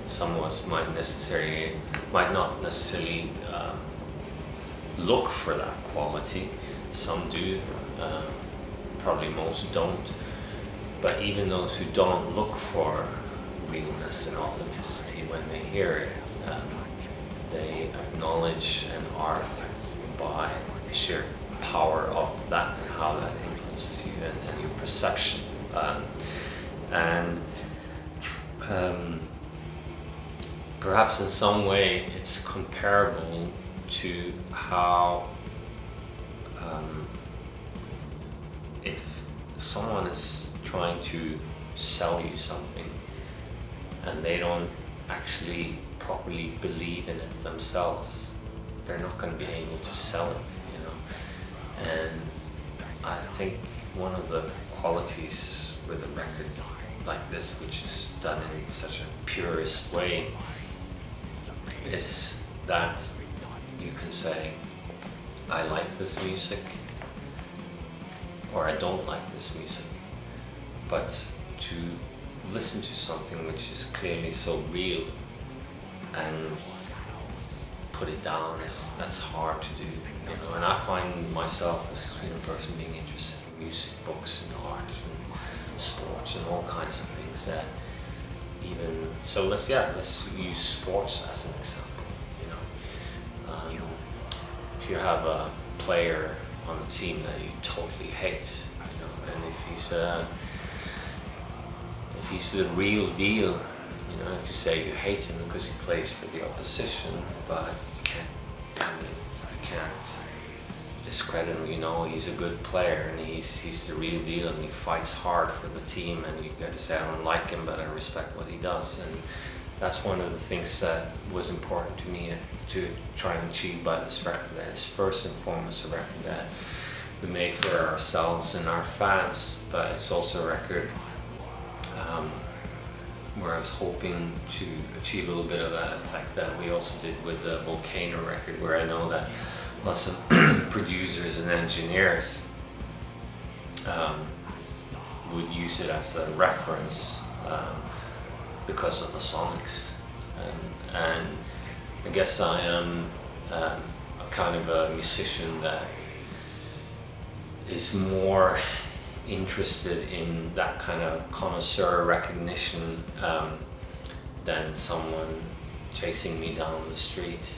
some of us might not necessarily look for that quality. Some do, probably most don't. But even those who don't look for realness and authenticity, when they hear it, they acknowledge and are affected by the sheer power of that and how that influences you and your perception. Perhaps in some way it's comparable to how if someone is trying to sell you something and they don't actually properly believe in it themselves, they're not going to be able to sell it, you know. And I think one of the qualities with a record like this, which is done in such a purist way, is that you can say, I like this music, or I don't like this music. But to listen to something which is clearly so real and put it down, that's hard to do, you know. And I find myself as a person being interested in music, books and art and sports and all kinds of things that even, so let's use sports as an example, you know. If you have a player on a team that you totally hate, you know, and if he's the real deal, you know, if you say you hate him because he plays for the opposition, but you can't discredit him, you know, he's a good player and he's the real deal and he fights hard for the team, and you've got to say, I don't like him, but I respect what he does. And that's one of the things that was important to me to try and achieve by this record. That it's first and foremost a record that we made for ourselves and our fans, but it's also a record where I was hoping to achieve a little bit of that effect that we also did with the Volcano record, where I know that lots of producers and engineers would use it as a reference because of the sonics. And I guess I am a kind of a musician that is more interested in that kind of connoisseur recognition than someone chasing me down the street.